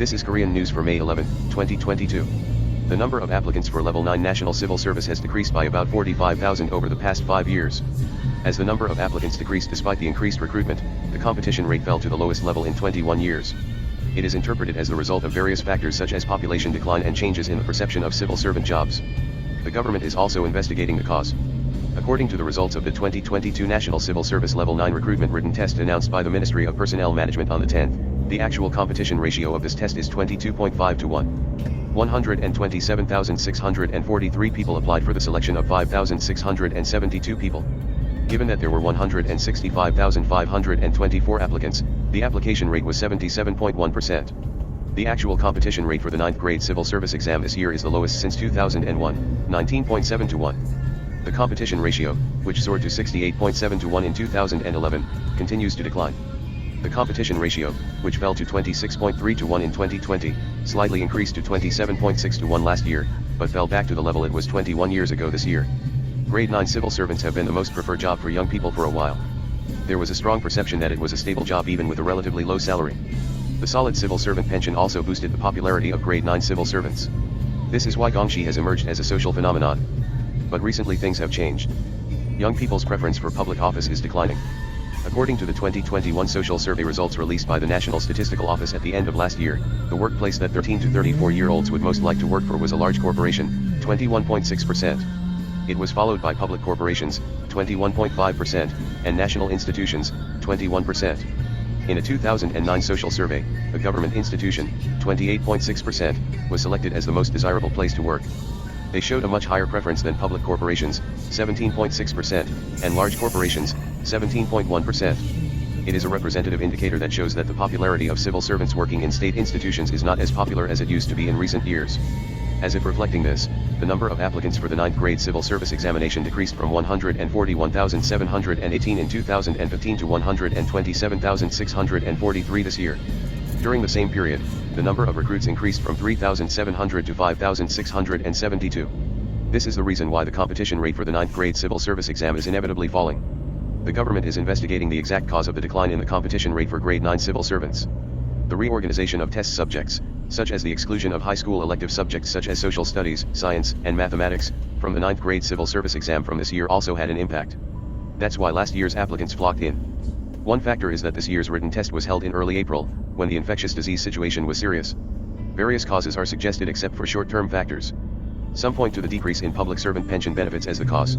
This is Korean news for May 11, 2022. The number of applicants for Level 9 National Civil Service has decreased by about 45,000 over the past 5 years. As the number of applicants decreased despite the increased recruitment, the competition rate fell to the lowest level in 21 years. It is interpreted as the result of various factors such as population decline and changes in the perception of civil servant jobs. The government is also investigating the cause. According to the results of the 2022 National Civil Service Level 9 recruitment written test announced by the Ministry of Personnel Management on the 10th, the actual competition ratio of this test is 22.5 to 1. 127,643 people applied for the selection of 5,672 people. Given that there were 165,524 applicants, the application rate was 77.1%. The actual competition rate for the 9th grade civil service exam this year is the lowest since 2001, 19.7 to 1. The competition ratio, which soared to 68.7 to 1 in 2011, continues to decline. The competition ratio, which fell to 26.3 to 1 in 2020, slightly increased to 27.6 to 1 last year, but fell back to the level it was 21 years ago this year. Grade 9 civil servants have been the most preferred job for young people for a while. There was a strong perception that it was a stable job even with a relatively low salary. The solid civil servant pension also boosted the popularity of grade 9 civil servants. This is why gongshi has emerged as a social phenomenon. But recently things have changed. Young people's preference for public office is declining. According to the 2021 social survey results released by the National Statistical Office at the end of last year, the workplace that 13 to 34-year-olds would most like to work for was a large corporation, 21.6%. It was followed by public corporations, 21.5%, and national institutions, 21%. In a 2009 social survey, a government institution, 28.6%, was selected as the most desirable place to work. They showed a much higher preference than public corporations, 17.6%, and large corporations, 17.1%. It is a representative indicator that shows that the popularity of civil servants working in state institutions is not as popular as it used to be in recent years. As if reflecting this, the number of applicants for the 9th grade civil service examination decreased from 141,718 in 2015 to 127,643 this year. During the same period, the number of recruits increased from 3,700 to 5,672. This is the reason why the competition rate for the 9th grade civil service exam is inevitably falling. The government is investigating the exact cause of the decline in the competition rate for grade 9 civil servants. The reorganization of test subjects, such as the exclusion of high school elective subjects such as social studies, science, and mathematics, from the 9th grade civil service exam from this year also had an impact. That's why last year's applicants flocked in. One factor is that this year's written test was held in early April, when the infectious disease situation was serious. Various causes are suggested except for short-term factors. Some point to the decrease in public servant pension benefits as the cause.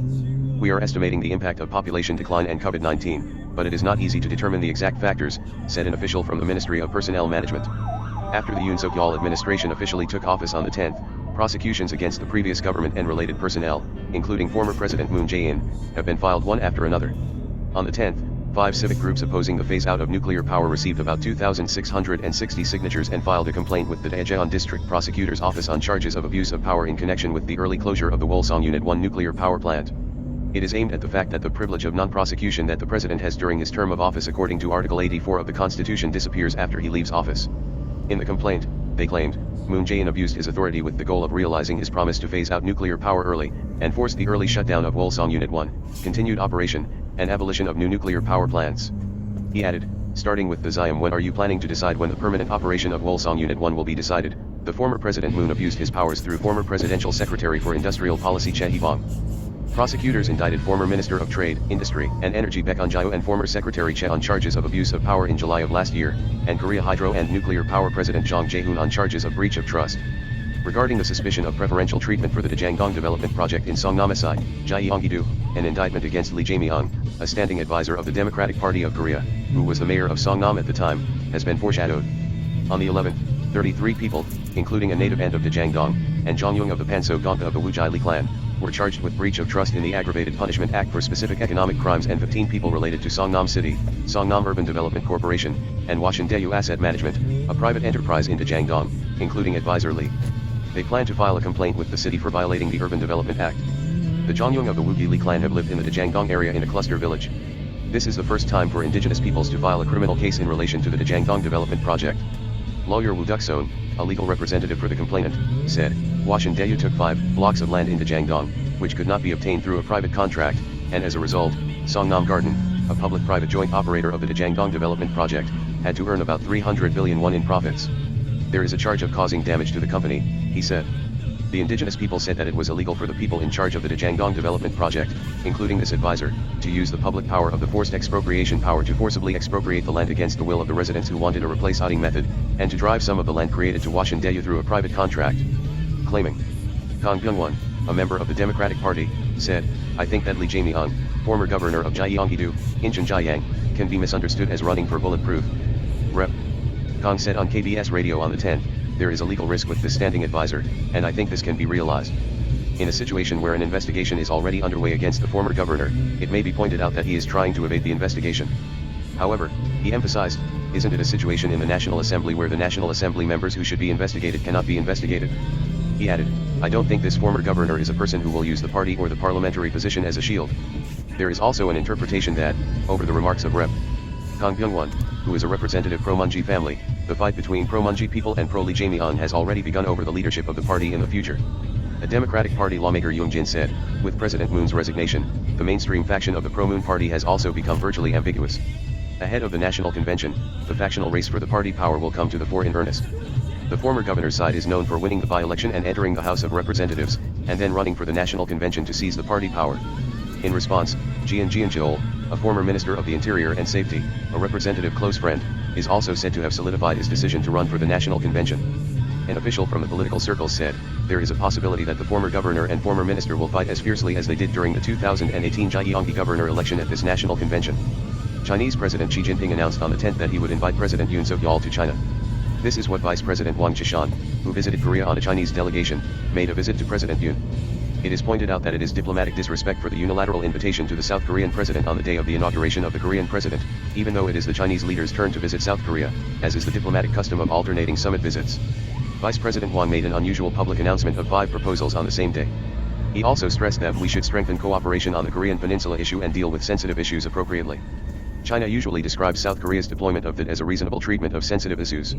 We are estimating the impact of population decline and COVID-19, but it is not easy to determine the exact factors, said an official from the Ministry of Personnel Management. After the Yoon Seok-yeol administration officially took office on the 10th, prosecutions against the previous government and related personnel, including former President Moon Jae-in, have been filed one after another. On the 10th, 5 civic groups opposing the phase-out of nuclear power received about 2,660 signatures and filed a complaint with the Daejeon District Prosecutor's Office on charges of abuse of power in connection with the early closure of the Wolsong Unit 1 nuclear power plant. It is aimed at the fact that the privilege of non-prosecution that the president has during his term of office according to Article 84 of the Constitution disappears after he leaves office. In the complaint, they claimed, Moon Jae-in abused his authority with the goal of realizing his promise to phase out nuclear power early, and forced the early shutdown of Wolsong Unit 1, continued operation, and abolition of new nuclear power plants. He added, starting with the Daejeon, when are you planning to decide when the permanent operation of Wolsong Unit 1 will be decided? The former President Moon abused his powers through former Presidential Secretary for Industrial Policy Choi Hee-bong. Prosecutors indicted former Minister of Trade, Industry, and Energy Baek Eun-jae and former Secretary Choi on charges of abuse of power in July of last year, and Korea Hydro and Nuclear Power President Jang Jae-hoon on charges of breach of trust. Regarding the suspicion of preferential treatment for the Daejeon development project in Songnam-side, Gyeonggi-do, an indictment against Lee Jae-myung, a standing advisor of the Democratic Party of Korea, who was the mayor of Songnam at the time, has been foreshadowed. On the 11th, 33 people, including a native aunt of Daejeon, and Jong-young of the Panso Gongpa of the Wujai Lee clan, were charged with breach of trust in the Aggravated Punishment Act for specific economic crimes, and 15 people related to Songnam City, Songnam Urban Development Corporation, and Washindaeyu Asset Management, a private enterprise in Daejeon, including advisor Lee. They plan to file a complaint with the city for violating the Urban Development Act. The Jong-young of the Wujai Lee clan have lived in the Daejeon area in a cluster village. This is the first time for indigenous peoples to file a criminal case in relation to the Daejeon development project. Lawyer Woo Duk-seon, a legal representative for the complainant, said, Washindaeyu took 5 blocks of land in Daejeon, which could not be obtained through a private contract, and as a result, Songnam Garden, a public-private joint operator of the Daejeon development project, had to earn about 300 billion won in profits. There is a charge of causing damage to the company, he said. The indigenous people said that it was illegal for the people in charge of the Daejeon development project, including this advisor, to use the public power of the forced expropriation power to forcibly expropriate the land against the will of the residents who wanted a replace-outing method, and to drive some of the land created to wash in Daejeon through a private contract. Claiming. Kang Byung-won, a member of the Democratic Party, said, I think that Lee Jae-myung, former governor of Gyeonggi-do, Incheon Jiayang, can be misunderstood as running for bulletproof. Rep. Kang said on KBS radio on the 10th, there is a legal risk with this standing advisor, and I think this can be realized. In a situation where an investigation is already underway against the former governor, it may be pointed out that he is trying to evade the investigation. However, he emphasized, isn't it a situation in the National Assembly where the National Assembly members who should be investigated cannot be investigated? He added, I don't think this former governor is a person who will use the party or the parliamentary position as a shield. There is also an interpretation that, over the remarks of Rep. Kang Byung-won, who is a representative pro-Moon-jae family, the fight between pro-Moon-jae people and pro-Lee Jae-myung has already begun over the leadership of the party in the future. A Democratic Party lawmaker Yoon Jin said, with President Moon's resignation, the mainstream faction of the pro-Moon party has also become virtually ambiguous. Ahead of the national convention, the factional race for the party power will come to the fore in earnest. The former governor's side is known for winning the by-election and entering the House of Representatives, and then running for the national convention to seize the party power. In response, Yoon Seok-yeol, a former Minister of the Interior and Safety, a representative close friend, is also said to have solidified his decision to run for the national convention. An official from the political circles said, there is a possibility that the former governor and former minister will fight as fiercely as they did during the 2018 Gyeonggi governor election at this national convention. Chinese President Xi Jinping announced on the 10th that he would invite President Yoon Seok-yeol to China. This is what Vice President Wang Qishan, who visited Korea on a Chinese delegation, made a visit to President Yoon. It is pointed out that it is diplomatic disrespect for the unilateral invitation to the South Korean president on the day of the inauguration of the Korean president, even though it is the Chinese leader's turn to visit South Korea, as is the diplomatic custom of alternating summit visits. Vice President Wang made an unusual public announcement of 5 proposals on the same day. He also stressed that we should strengthen cooperation on the Korean Peninsula issue and deal with sensitive issues appropriately. China usually describes South Korea's deployment of that as a reasonable treatment of sensitive issues.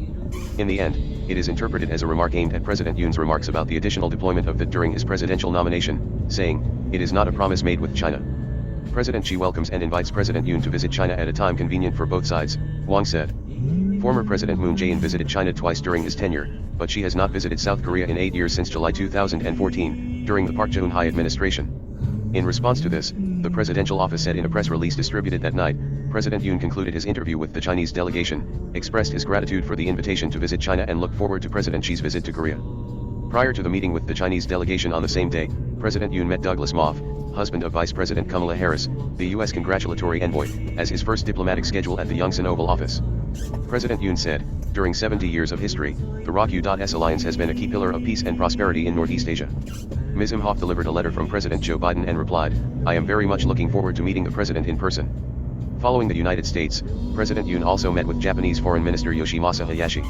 In the end, it is interpreted as a remark aimed at President Yoon's remarks about the additional deployment of that during his presidential nomination, saying, it is not a promise made with China. President Xi welcomes and invites President Yoon to visit China at a time convenient for both sides, Wang said. Former President Moon Jae-in visited China twice during his tenure, but she has not visited South Korea in 8 years since July 2014, during the Park Geun-hye administration. In response to this, the presidential office said in a press release distributed that night, President Yoon concluded his interview with the Chinese delegation, expressed his gratitude for the invitation to visit China and looked forward to President Xi's visit to Korea. Prior to the meeting with the Chinese delegation on the same day, President Yoon met Douglas Moff, husband of Vice President Kamala Harris, the U.S. congratulatory envoy, as his first diplomatic schedule at the Yongsan Oval Office. President Yoon said, during 70 years of history, the ROK-U.S. alliance has been a key pillar of peace and prosperity in Northeast Asia. Ms. Imhoff delivered a letter from President Joe Biden and replied, I am very much looking forward to meeting the president in person. Following the United States, President Yoon also met with Japanese Foreign Minister Yoshimasa Hayashi.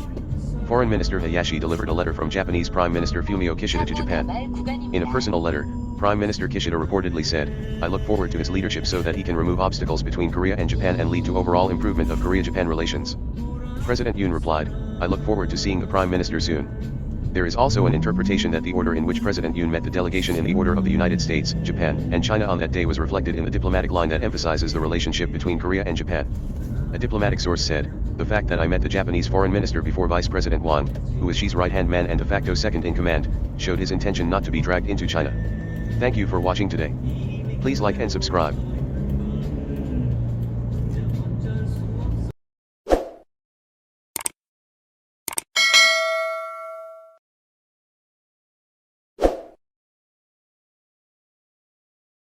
Foreign Minister Hayashi delivered a letter from Japanese Prime Minister Fumio Kishida to Japan. In a personal letter, Prime Minister Kishida reportedly said, I look forward to his leadership so that he can remove obstacles between Korea and Japan and lead to overall improvement of Korea-Japan relations. President Yoon replied, I look forward to seeing the Prime Minister soon. There is also an interpretation that the order in which President Yoon met the delegation in the order of the United States, Japan, and China on that day was reflected in the diplomatic line that emphasizes the relationship between Korea and Japan. A diplomatic source said, the fact that I met the Japanese foreign minister before Vice President Wang, who is Xi's right-hand man and de facto second in command, showed his intention not to be dragged into China. Thank you for watching today. Please like and subscribe.